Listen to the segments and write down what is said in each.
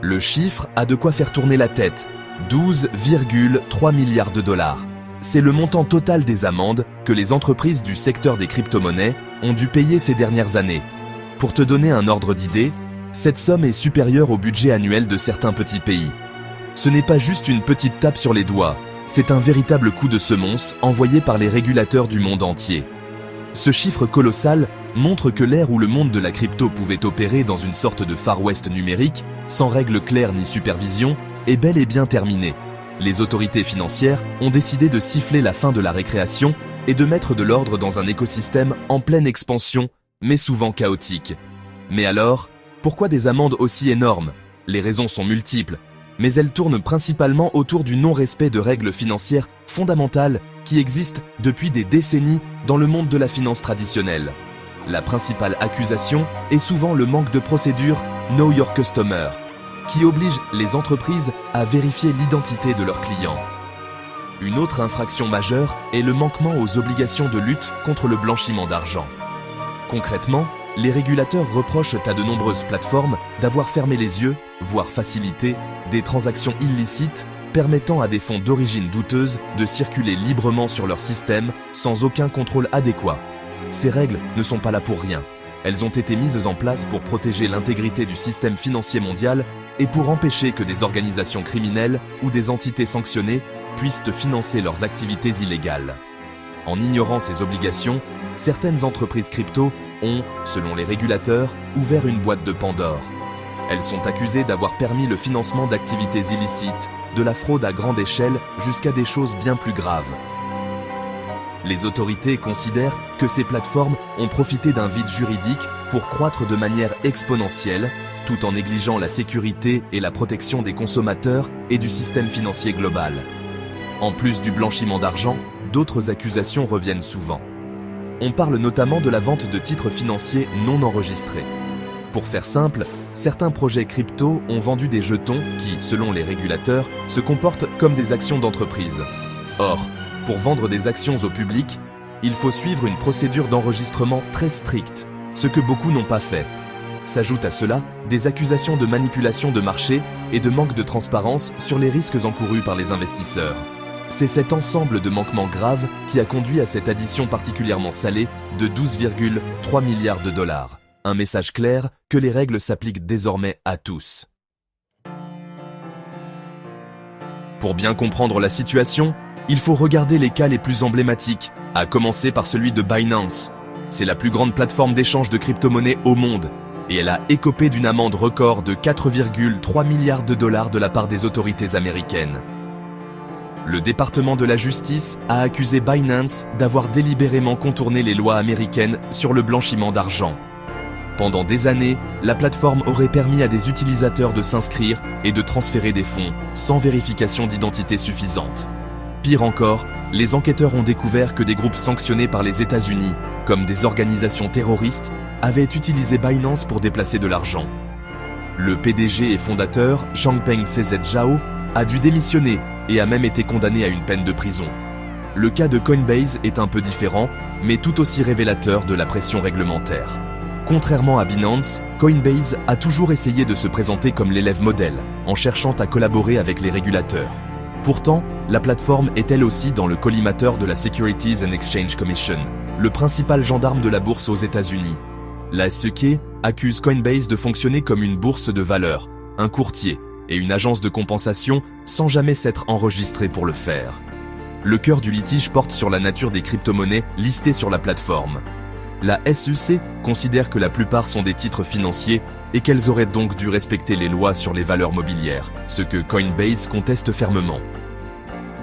Le chiffre a de quoi faire tourner la tête, 12,3 milliards de dollars. C'est le montant total des amendes que les entreprises du secteur des crypto-monnaies ont dû payer ces dernières années. Pour te donner un ordre d'idée, cette somme est supérieure au budget annuel de certains petits pays. Ce n'est pas juste une petite tape sur les doigts, c'est un véritable coup de semonce envoyé par les régulateurs du monde entier. Ce chiffre colossal montre que l'ère où le monde de la crypto pouvait opérer dans une sorte de Far West numérique, sans règles claires ni supervision, est bel et bien terminée. Les autorités financières ont décidé de siffler la fin de la récréation et de mettre de l'ordre dans un écosystème en pleine expansion, mais souvent chaotique. Mais alors, pourquoi des amendes aussi énormes? Les raisons sont multiples, mais elles tournent principalement autour du non-respect de règles financières fondamentales qui existent depuis des décennies dans le monde de la finance traditionnelle. La principale accusation est souvent le manque de procédure Know Your Customer, qui oblige les entreprises à vérifier l'identité de leurs clients. Une autre infraction majeure est le manquement aux obligations de lutte contre le blanchiment d'argent. Concrètement, les régulateurs reprochent à de nombreuses plateformes d'avoir fermé les yeux, voire facilité, des transactions illicites permettant à des fonds d'origine douteuse de circuler librement sur leur système sans aucun contrôle adéquat. Ces règles ne sont pas là pour rien. Elles ont été mises en place pour protéger l'intégrité du système financier mondial et pour empêcher que des organisations criminelles ou des entités sanctionnées puissent financer leurs activités illégales. En ignorant ces obligations, certaines entreprises crypto ont, selon les régulateurs, ouvert une boîte de Pandore. Elles sont accusées d'avoir permis le financement d'activités illicites, de la fraude à grande échelle jusqu'à des choses bien plus graves. Les autorités considèrent que ces plateformes ont profité d'un vide juridique pour croître de manière exponentielle, tout en négligeant la sécurité et la protection des consommateurs et du système financier global. En plus du blanchiment d'argent, d'autres accusations reviennent souvent. On parle notamment de la vente de titres financiers non enregistrés. Pour faire simple, certains projets crypto ont vendu des jetons qui, selon les régulateurs, se comportent comme des actions d'entreprise. Or, pour vendre des actions au public, il faut suivre une procédure d'enregistrement très stricte, ce que beaucoup n'ont pas fait. S'ajoutent à cela des accusations de manipulation de marché et de manque de transparence sur les risques encourus par les investisseurs. C'est cet ensemble de manquements graves qui a conduit à cette addition particulièrement salée de 12,3 milliards de dollars. Un message clair que les règles s'appliquent désormais à tous. Pour bien comprendre la situation, il faut regarder les cas les plus emblématiques, à commencer par celui de Binance. C'est la plus grande plateforme d'échange de crypto-monnaies au monde, et elle a écopé d'une amende record de 4,3 milliards de dollars de la part des autorités américaines. Le département de la justice a accusé Binance d'avoir délibérément contourné les lois américaines sur le blanchiment d'argent. Pendant des années, la plateforme aurait permis à des utilisateurs de s'inscrire et de transférer des fonds sans vérification d'identité suffisante. Pire encore, les enquêteurs ont découvert que des groupes sanctionnés par les États-Unis, comme des organisations terroristes, avaient utilisé Binance pour déplacer de l'argent. Le PDG et fondateur, Changpeng CZ Zhao, a dû démissionner et a même été condamné à une peine de prison. Le cas de Coinbase est un peu différent, mais tout aussi révélateur de la pression réglementaire. Contrairement à Binance, Coinbase a toujours essayé de se présenter comme l'élève modèle, en cherchant à collaborer avec les régulateurs. Pourtant, la plateforme est elle aussi dans le collimateur de la Securities and Exchange Commission, le principal gendarme de la bourse aux États-Unis. La SEC accuse Coinbase de fonctionner comme une bourse de valeur, un courtier et une agence de compensation sans jamais s'être enregistré pour le faire. Le cœur du litige porte sur la nature des crypto-monnaies listées sur la plateforme. La SEC considère que la plupart sont des titres financiers et qu'elles auraient donc dû respecter les lois sur les valeurs mobilières, ce que Coinbase conteste fermement.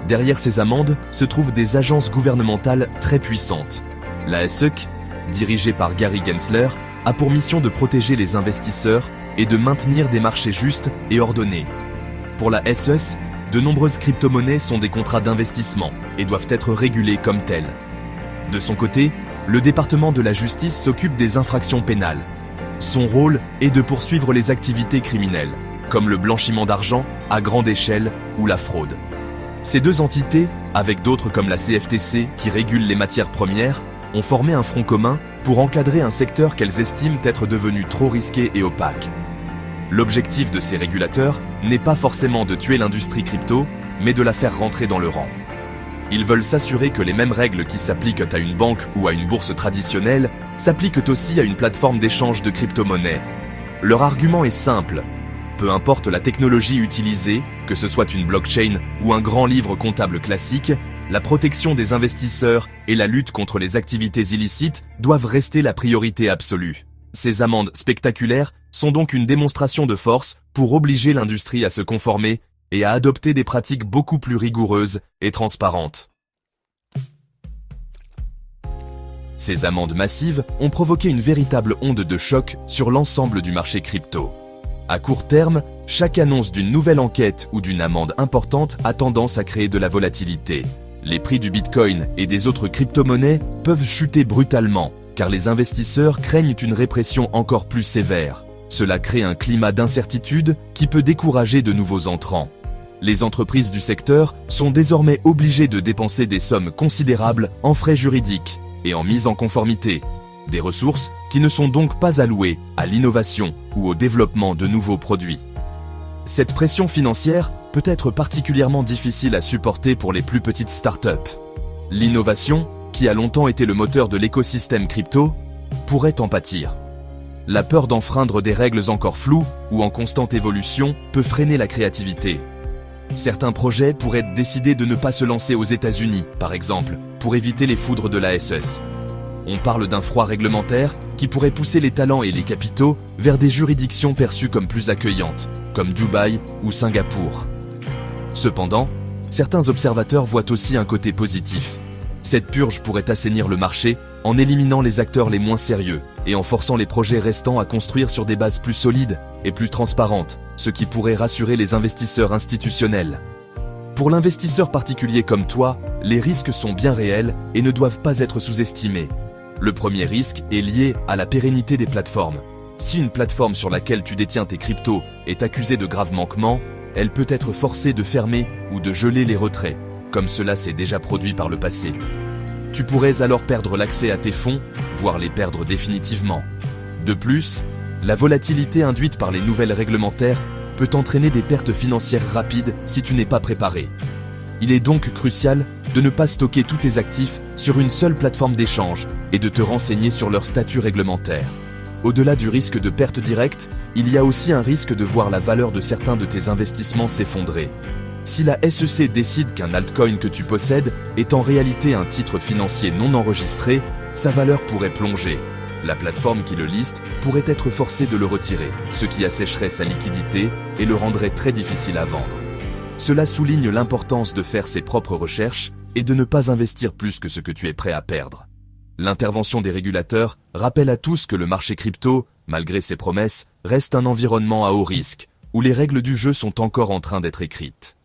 Derrière ces amendes se trouvent des agences gouvernementales très puissantes. La SEC, dirigée par Gary Gensler, a pour mission de protéger les investisseurs et de maintenir des marchés justes et ordonnés. Pour la SEC, de nombreuses crypto-monnaies sont des contrats d'investissement et doivent être régulés comme tels. De son côté, le département de la justice s'occupe des infractions pénales. Son rôle est de poursuivre les activités criminelles, comme le blanchiment d'argent à grande échelle ou la fraude. Ces deux entités, avec d'autres comme la CFTC qui régule les matières premières, ont formé un front commun pour encadrer un secteur qu'elles estiment être devenu trop risqué et opaque. L'objectif de ces régulateurs n'est pas forcément de tuer l'industrie crypto, mais de la faire rentrer dans le rang. Ils veulent s'assurer que les mêmes règles qui s'appliquent à une banque ou à une bourse traditionnelle s'appliquent aussi à une plateforme d'échange de crypto-monnaies. Leur argument est simple. Peu importe la technologie utilisée, que ce soit une blockchain ou un grand livre comptable classique, la protection des investisseurs et la lutte contre les activités illicites doivent rester la priorité absolue. Ces amendes spectaculaires sont donc une démonstration de force pour obliger l'industrie à se conformer et à adopter des pratiques beaucoup plus rigoureuses et transparentes. Ces amendes massives ont provoqué une véritable onde de choc sur l'ensemble du marché crypto. À court terme, chaque annonce d'une nouvelle enquête ou d'une amende importante a tendance à créer de la volatilité. Les prix du Bitcoin et des autres crypto-monnaies peuvent chuter brutalement, car les investisseurs craignent une répression encore plus sévère. Cela crée un climat d'incertitude qui peut décourager de nouveaux entrants. Les entreprises du secteur sont désormais obligées de dépenser des sommes considérables en frais juridiques et en mise en conformité, des ressources qui ne sont donc pas allouées à l'innovation ou au développement de nouveaux produits. Cette pression financière peut être particulièrement difficile à supporter pour les plus petites startups. L'innovation, qui a longtemps été le moteur de l'écosystème crypto, pourrait en pâtir. La peur d'enfreindre des règles encore floues ou en constante évolution peut freiner la créativité. Certains projets pourraient décider de ne pas se lancer aux États-Unis, par exemple, pour éviter les foudres de la SEC. On parle d'un froid réglementaire qui pourrait pousser les talents et les capitaux vers des juridictions perçues comme plus accueillantes, comme Dubaï ou Singapour. Cependant, certains observateurs voient aussi un côté positif. Cette purge pourrait assainir le marché en éliminant les acteurs les moins sérieux et en forçant les projets restants à construire sur des bases plus solides et plus transparentes, ce qui pourrait rassurer les investisseurs institutionnels. Pour l'investisseur particulier comme toi, les risques sont bien réels et ne doivent pas être sous-estimés. Le premier risque est lié à la pérennité des plateformes. Si une plateforme sur laquelle tu détiens tes cryptos est accusée de graves manquements, elle peut être forcée de fermer ou de geler les retraits, comme cela s'est déjà produit par le passé. Tu pourrais alors perdre l'accès à tes fonds, voire les perdre définitivement. De plus, la volatilité induite par les nouvelles réglementaires peut entraîner des pertes financières rapides si tu n'es pas préparé. Il est donc crucial de ne pas stocker tous tes actifs sur une seule plateforme d'échange et de te renseigner sur leur statut réglementaire. Au-delà du risque de perte directe, il y a aussi un risque de voir la valeur de certains de tes investissements s'effondrer. Si la SEC décide qu'un altcoin que tu possèdes est en réalité un titre financier non enregistré, sa valeur pourrait plonger. La plateforme qui le liste pourrait être forcée de le retirer, ce qui assécherait sa liquidité et le rendrait très difficile à vendre. Cela souligne l'importance de faire ses propres recherches et de ne pas investir plus que ce que tu es prêt à perdre. L'intervention des régulateurs rappelle à tous que le marché crypto, malgré ses promesses, reste un environnement à haut risque, où les règles du jeu sont encore en train d'être écrites.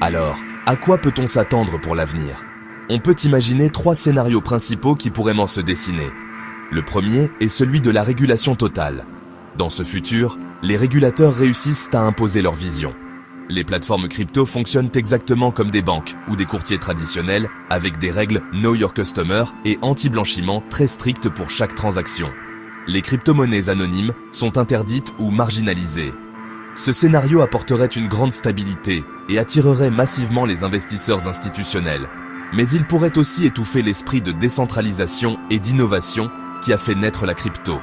Alors, à quoi peut-on s'attendre pour l'avenir ? On peut imaginer 3 scénarios principaux qui pourraient se dessiner. Le premier est celui de la régulation totale. Dans ce futur, les régulateurs réussissent à imposer leur vision. Les plateformes crypto fonctionnent exactement comme des banques ou des courtiers traditionnels, avec des règles Know Your Customer et anti-blanchiment très strictes pour chaque transaction. Les crypto-monnaies anonymes sont interdites ou marginalisées. Ce scénario apporterait une grande stabilité et attirerait massivement les investisseurs institutionnels. Mais il pourrait aussi étouffer l'esprit de décentralisation et d'innovation qui a fait naître la crypto.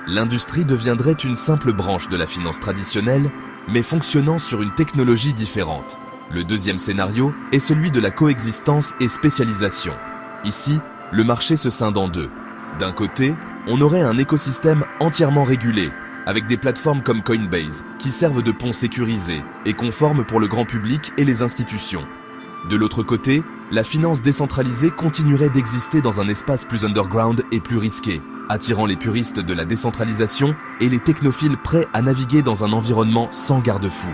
L'industrie deviendrait une simple branche de la finance traditionnelle, mais fonctionnant sur une technologie différente. Le deuxième scénario est celui de la coexistence et spécialisation. Ici, le marché se scinde en deux. D'un côté, on aurait un écosystème entièrement régulé, avec des plateformes comme Coinbase, qui servent de pont sécurisé et conforme pour le grand public et les institutions. De l'autre côté, la finance décentralisée continuerait d'exister dans un espace plus underground et plus risqué, attirant les puristes de la décentralisation et les technophiles prêts à naviguer dans un environnement sans garde-fou.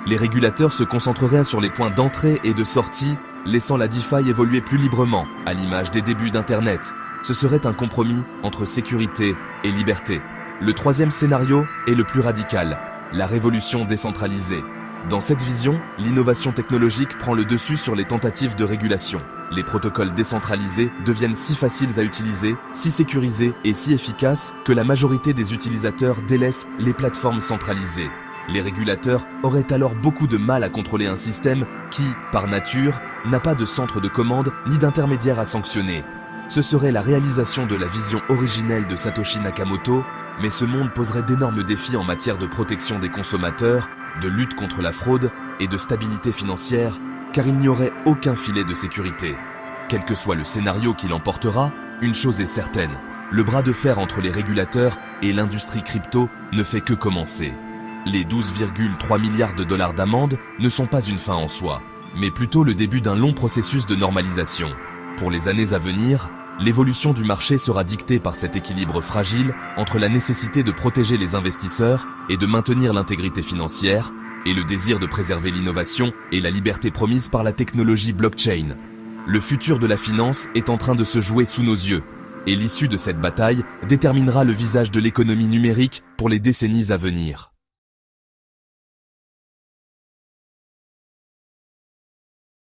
Les régulateurs se concentreraient sur les points d'entrée et de sortie, laissant la DeFi évoluer plus librement, à l'image des débuts d'Internet. Ce serait un compromis entre sécurité et liberté. Le troisième scénario est le plus radical, la révolution décentralisée. Dans cette vision, l'innovation technologique prend le dessus sur les tentatives de régulation. Les protocoles décentralisés deviennent si faciles à utiliser, si sécurisés et si efficaces que la majorité des utilisateurs délaissent les plateformes centralisées. Les régulateurs auraient alors beaucoup de mal à contrôler un système qui, par nature, n'a pas de centre de commande ni d'intermédiaire à sanctionner. Ce serait la réalisation de la vision originelle de Satoshi Nakamoto, mais ce monde poserait d'énormes défis en matière de protection des consommateurs, de lutte contre la fraude et de stabilité financière, car il n'y aurait aucun filet de sécurité. Quel que soit le scénario qui l'emportera, une chose est certaine, le bras de fer entre les régulateurs et l'industrie crypto ne fait que commencer. Les 12,3 milliards de dollars d'amende ne sont pas une fin en soi, mais plutôt le début d'un long processus de normalisation. Pour les années à venir, l'évolution du marché sera dictée par cet équilibre fragile entre la nécessité de protéger les investisseurs et de maintenir l'intégrité financière, et le désir de préserver l'innovation et la liberté promise par la technologie blockchain. Le futur de la finance est en train de se jouer sous nos yeux, et l'issue de cette bataille déterminera le visage de l'économie numérique pour les décennies à venir.